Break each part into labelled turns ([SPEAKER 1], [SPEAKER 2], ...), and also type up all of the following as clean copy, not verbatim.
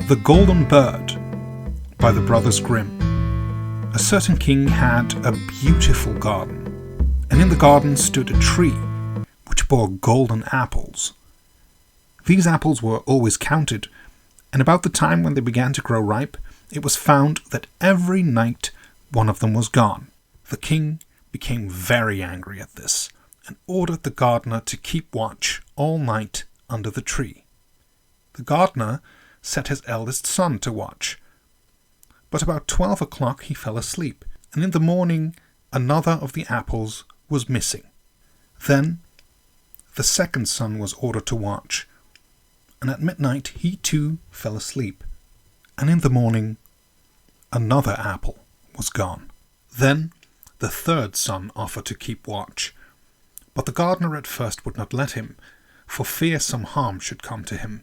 [SPEAKER 1] The Golden Bird by the brothers Grimm. A certain king had a beautiful garden, and in the garden stood a tree which bore golden apples. These apples were always counted, and about the time when they began to grow ripe, it was found that every night one of them was gone. The king became very angry at this, and ordered the gardener to keep watch all night under the tree. The gardener set his eldest son to watch, but about 12 o'clock he fell asleep, and in the morning another of the apples was missing. Then the second son was ordered to watch, and at midnight he too fell asleep, and in the morning another apple was gone. Then the third son offered to keep watch, but the gardener at first would not let him, for fear some harm should come to him.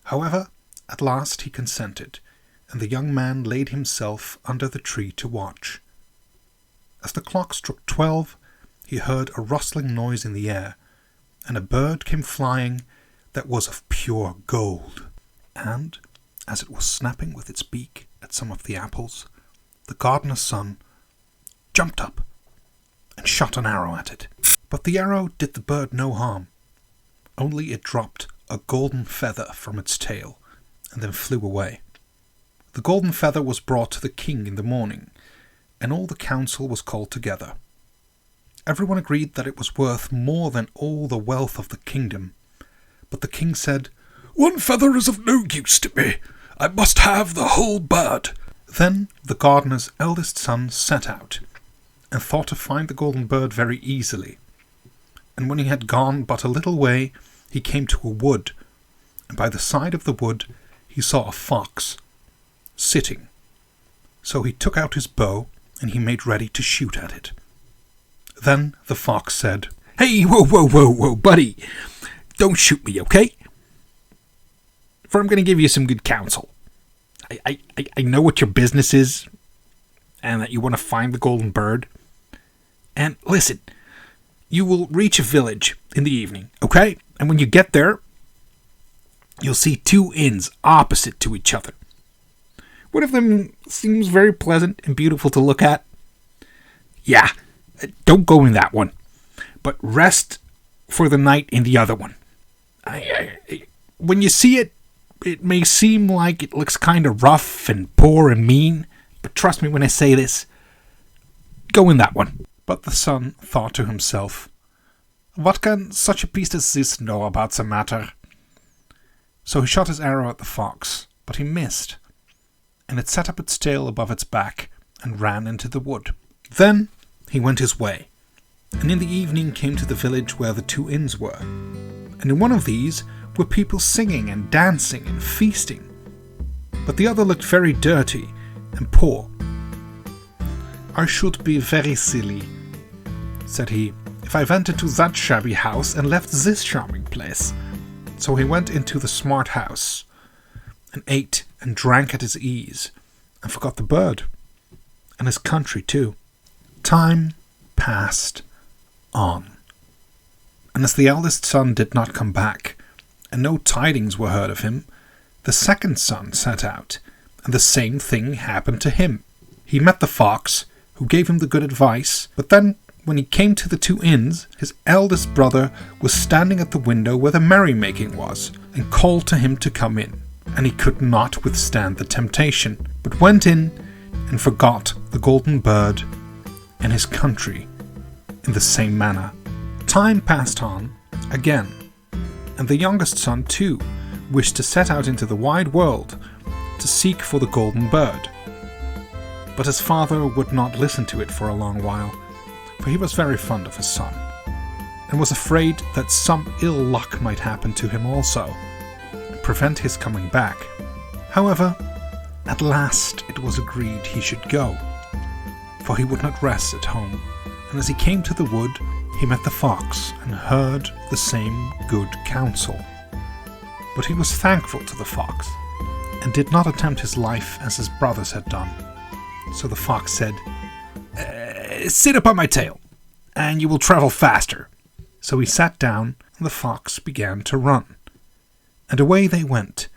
[SPEAKER 1] However, at last he consented, and the young man laid himself under the tree to watch. As the clock struck 12, he heard a rustling noise in the air, and a bird came flying that was of pure gold. And, as it was snapping with its beak at some of the apples, the gardener's son jumped up and shot an arrow at it. But the arrow did the bird no harm, only it dropped a golden feather from its tail, and then flew away. The golden feather was brought to the king in the morning, and all the council was called together. Everyone agreed that it was worth more than all the wealth of the kingdom, but the king said, "One feather is of no use to me. I must have the whole bird." Then the gardener's eldest son set out, and thought to find the golden bird very easily. And when he had gone but a little way, he came to a wood, and by the side of the wood he saw a fox sitting. So he took out his bow, and he made ready to shoot at it. Then the fox said, "Hey, whoa, buddy. Don't shoot me, okay? For I'm going to give you some good counsel. I know what your business is, and that you want to find the golden bird. And listen, you will reach a village in the evening, okay? And when you get there, you'll see two inns opposite to each other. One of them seems very pleasant and beautiful to look at. Yeah, don't go in that one, but rest for the night in the other one. When you see it, it may seem like it looks kind of rough and poor and mean, but trust me when I say this, go in that one." But the son thought to himself, "What can such a beast as this know about the matter?" So he shot his arrow at the fox, but he missed, and it set up its tail above its back and ran into the wood. Then he went his way, and in the evening came to the village where the two inns were, and in one of these were people singing and dancing and feasting, but the other looked very dirty and poor. "I should be very silly," said he, "if I went into that shabby house and left this charming place." So he went into the smart house, and ate and drank at his ease, and forgot the bird, and his country too. Time passed on, and as the eldest son did not come back, and no tidings were heard of him, the second son set out, and the same thing happened to him. He met the fox, who gave him the good advice, but then, when he came to the two inns, his eldest brother was standing at the window where the merrymaking was, and called to him to come in, and he could not withstand the temptation, but went in and forgot the golden bird and his country in the same manner. Time passed on again, and the youngest son too wished to set out into the wide world to seek for the golden bird. But his father would not listen to it for a long while, for he was very fond of his son, and was afraid that some ill luck might happen to him also, and prevent his coming back. However, at last it was agreed he should go, for he would not rest at home, and as he came to the wood, he met the fox and heard the same good counsel. But he was thankful to the fox, and did not attempt his life as his brothers had done. So the fox said, "Sit upon my tail, and you will travel faster." So he sat down, and the fox began to run. And away they went,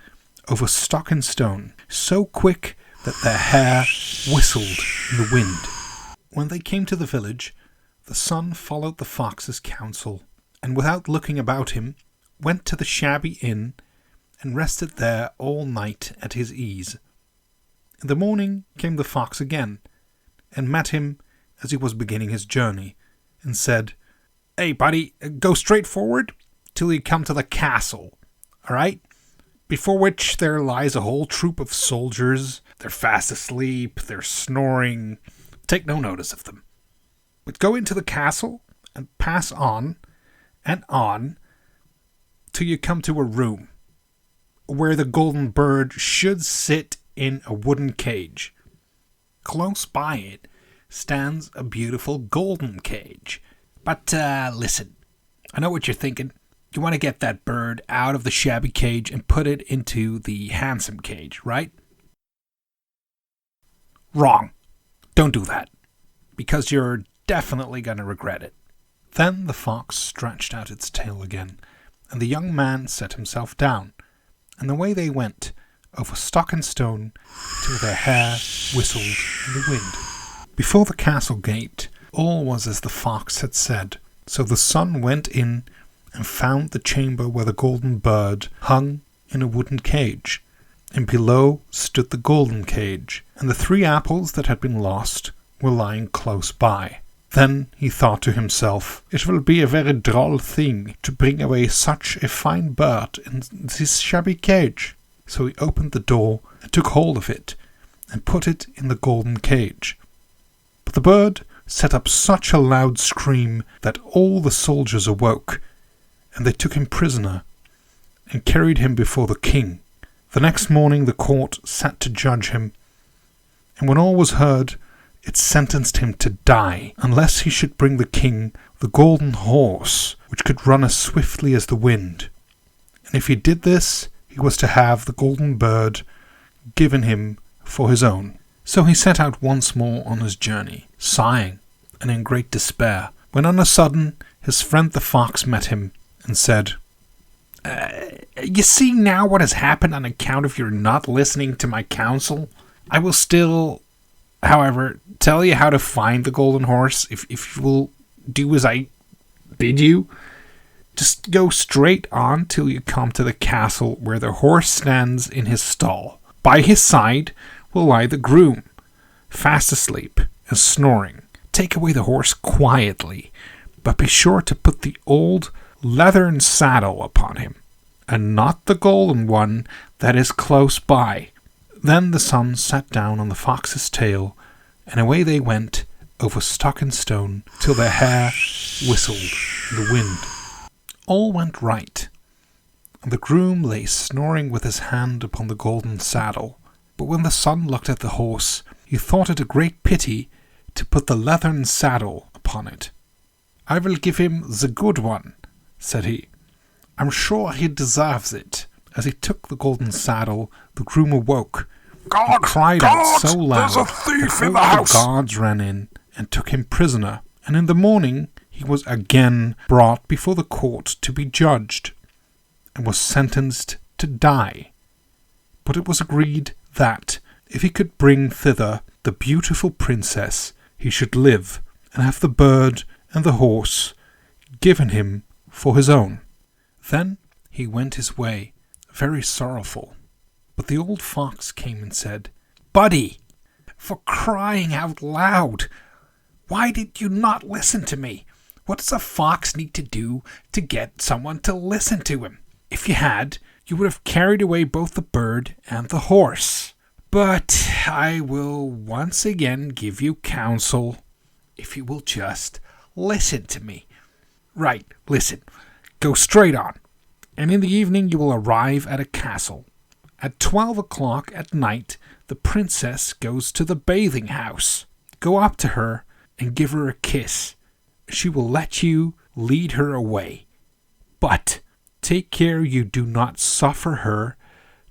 [SPEAKER 1] over stock and stone, so quick that their hair whistled in the wind. When they came to the village, the son followed the fox's counsel, and without looking about him, went to the shabby inn and rested there all night at his ease. In the morning came the fox again, and met him as he was beginning his journey, and said, "Hey, buddy, go straight forward till you come to the castle, all right? Before which there lies a whole troop of soldiers. They're fast asleep, they're snoring. Take no notice of them. But go into the castle and pass on and on till you come to a room where the golden bird should sit in a wooden cage. Close by it stands a beautiful golden cage. But listen, I know what you're thinking. You want to get that bird out of the shabby cage and put it into the handsome cage, right? Wrong. Don't do that, because you're definitely going to regret it." Then the fox stretched out its tail again, and the young man set himself down, and away they went, over stock and stone, till their hair whistled in the wind. Before the castle gate, all was as the fox had said, so the son went in and found the chamber where the golden bird hung in a wooden cage, and below stood the golden cage, and the 3 apples that had been lost were lying close by. Then he thought to himself, "It will be a very droll thing to bring away such a fine bird in this shabby cage." So he opened the door and took hold of it, and put it in the golden cage. But the bird set up such a loud scream that all the soldiers awoke, and they took him prisoner, and carried him before the king. The next morning the court sat to judge him, and when all was heard, it sentenced him to die, unless he should bring the king the golden horse, which could run as swiftly as the wind. And if he did this, he was to have the golden bird given him for his own. So he set out once more on his journey, sighing and in great despair, when on a sudden his friend the fox met him, and said, "You see now what has happened on account of your not listening to my counsel? I will still, however, tell you how to find the golden horse, if you will do as I bid you. Just go straight on till you come to the castle where the horse stands in his stall. By his side will lie the groom, fast asleep and snoring. Take away the horse quietly, but be sure to put the old leathern saddle upon him, and not the golden one that is close by." Then the son sat down on the fox's tail, and away they went over stock and stone till their hair whistled in the wind. All went right, and the groom lay snoring with his hand upon the golden saddle. But when the son looked at the horse, he thought it a great pity to put the leathern saddle upon it. "I will give him the good one," said he. "I'm sure he deserves it." As he took the golden saddle, the groom awoke. He cried out so loud that all the guards ran in and took him prisoner. And in the morning he was again brought before the court to be judged, and was sentenced to die. But it was agreed that, if he could bring thither the beautiful princess, he should live, and have the bird and the horse given him for his own. Then he went his way, very sorrowful. But the old fox came and said, "Buddy, for crying out loud, why did you not listen to me? What does a fox need to do to get someone to listen to him? If you had, you would have carried away both the bird and the horse. But I will once again give you counsel, if you will just listen to me. Right, listen. Go straight on, and in the evening you will arrive at a castle. At 12 o'clock at night, the princess goes to the bathing house. Go up to her and give her a kiss. She will let you lead her away. But take care you do not suffer her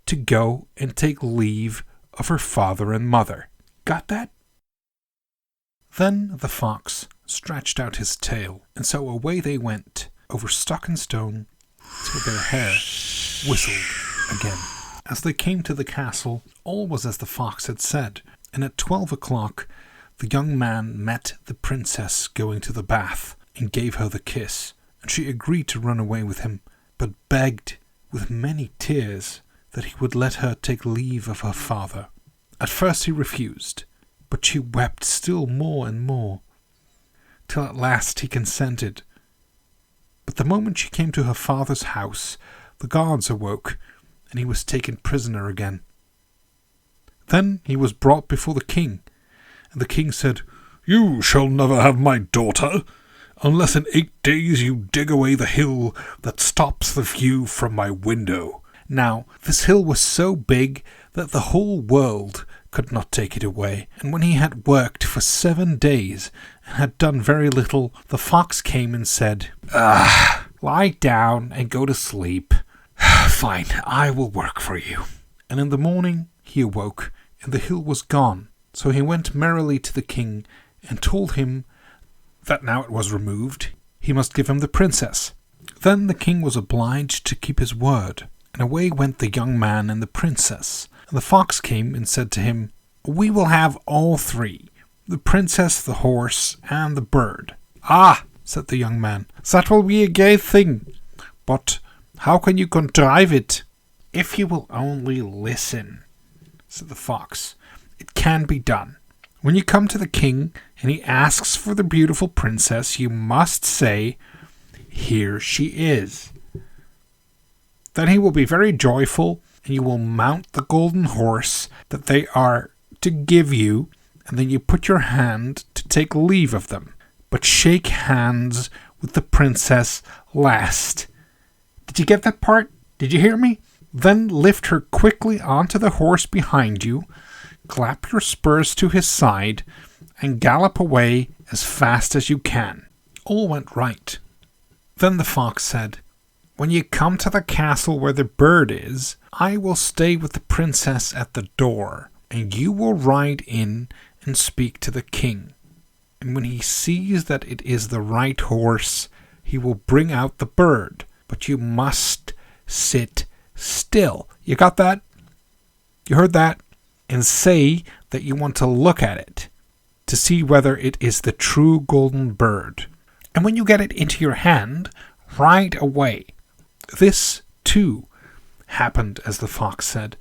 [SPEAKER 1] to go and take leave of her father and mother. Got that?" Then the fox stretched out his tail, and so away they went, over stock and stone, till their hair whistled again. As they came to the castle, all was as the fox had said, and at 12 o'clock the young man met the princess going to the bath, and gave her the kiss, and she agreed to run away with him, but begged with many tears that he would let her take leave of her father. At first he refused, but she wept still more and more, till at last he consented. But the moment she came to her father's house, the guards awoke, and he was taken prisoner again. Then he was brought before the king, and the king said, "You shall never have my daughter, unless in 8 days you dig away the hill that stops the view from my window." Now, this hill was so big that the whole world could not take it away, and when he had worked for 7 days and had done very little, the fox came and said, "Lie down and go to sleep. Fine, I will work for you." And in the morning he awoke, and the hill was gone. So he went merrily to the king and told him that now it was removed, he must give him the princess. Then the king was obliged to keep his word, and away went the young man and the princess. And the fox came and said to him, "We will have all three, the princess, the horse, and the bird." "Ah," said the young man, "that will be a gay thing, but how can you contrive it?" "If you will only listen," said the fox, "it can be done. When you come to the king and he asks for the beautiful princess, you must say, 'Here she is.' Then he will be very joyful, and you will mount the golden horse that they are to give you, and then you put your hand to take leave of them. But shake hands with the princess last." Did you get that part? Did you hear me? Then lift her quickly onto the horse behind you, clap your spurs to his side, and gallop away as fast as you can. All went right. Then the fox said, "When you come to the castle where the bird is, I will stay with the princess at the door, and you will ride in and speak to the king. And when he sees that it is the right horse, he will bring out the bird, but you must sit still." You got that? You heard that? And say that you want to look at it to see whether it is the true golden bird. And when you get it into your hand, ride away. This, too, happened as the fox said.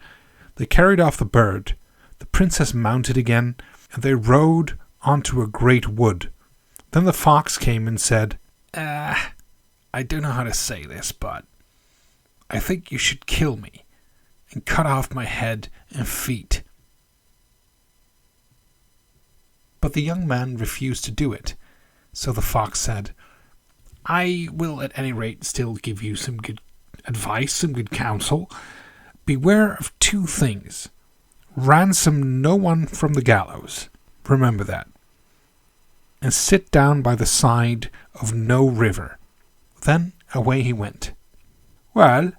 [SPEAKER 1] They carried off the bird, the princess mounted again, and they rode onto a great wood. Then the fox came and said, I don't know how to say this, but I think you should kill me and cut off my head and feet." But the young man refused to do it. So the fox said, "I will at any rate still give you some good advice, some good counsel. Beware of 2 things. Ransom no one from the gallows. Remember that. And sit down by the side of no river." Then away he went. "Well,"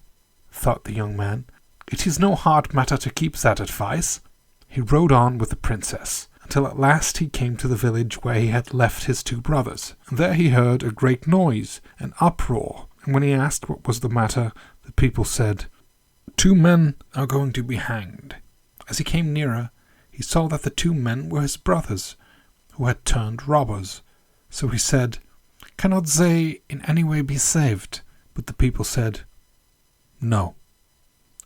[SPEAKER 1] thought the young man, "it is no hard matter to keep that advice." He rode on with the princess, until at last he came to the village where he had left his 2 brothers. And there he heard a great noise and uproar, and when he asked what was the matter, the people said, 2 men are going to be hanged." As he came nearer, he saw that the 2 men were his brothers, who had turned robbers. So he said, "Cannot they in any way be saved?" But the people said, "No,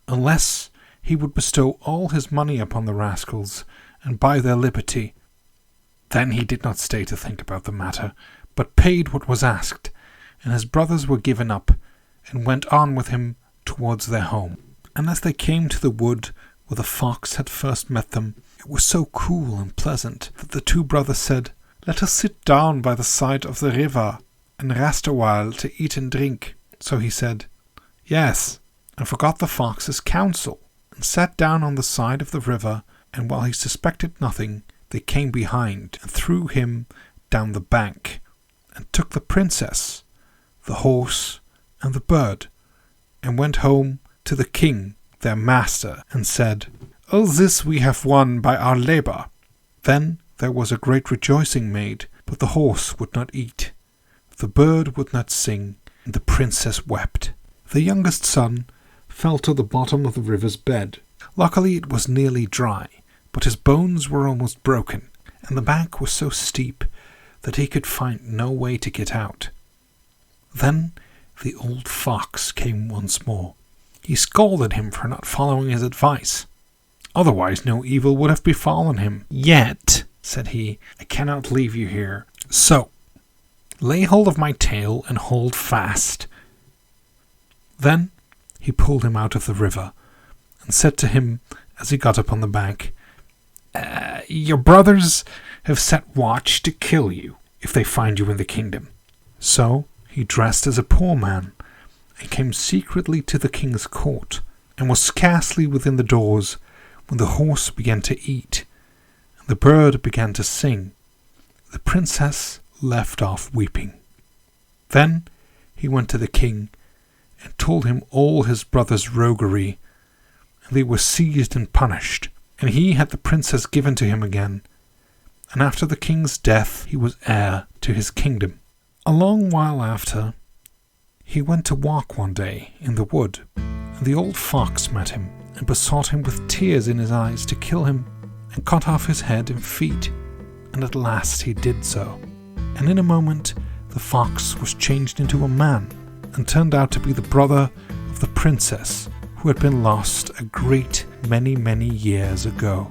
[SPEAKER 1] unless he would bestow all his money upon the rascals and buy their liberty." Then he did not stay to think about the matter, but paid what was asked, and his brothers were given up, and went on with him towards their home. And as they came to the wood where the fox had first met them, it was so cool and pleasant that the 2 brothers said, "Let us sit down by the side of the river and rest a while to eat and drink." So he said, "Yes," and forgot the fox's counsel, and sat down on the side of the river, and while he suspected nothing, they came behind and threw him down the bank, and took the princess, the horse, and the bird, and went home to the king, their master, and said, "All this we have won by our labour." Then there was a great rejoicing made, but the horse would not eat, the bird would not sing, and the princess wept. The youngest son fell to the bottom of the river's bed. Luckily it was nearly dry, but his bones were almost broken, and the bank was so steep that he could find no way to get out. Then the old fox came once more. He scolded him for not following his advice. Otherwise no evil would have befallen him. "Yet," said he, "I cannot leave you here. So, lay hold of my tail and hold fast." Then he pulled him out of the river and said to him as he got up on the bank, "Your brothers have set watch to kill you if they find you in the kingdom." So he dressed as a poor man and came secretly to the king's court, and was scarcely within the doors when the horse began to eat and the bird began to sing. The princess left off weeping. Then he went to the king and told him all his brother's roguery, and they were seized and punished, and he had the princess given to him again, and after the king's death he was heir to his kingdom. A long while after, he went to walk one day in the wood, and the old fox met him and besought him with tears in his eyes to kill him and cut off his head and feet, and at last he did so. And in a moment the fox was changed into a man, and turned out to be the brother of the princess who had been lost a great many years ago.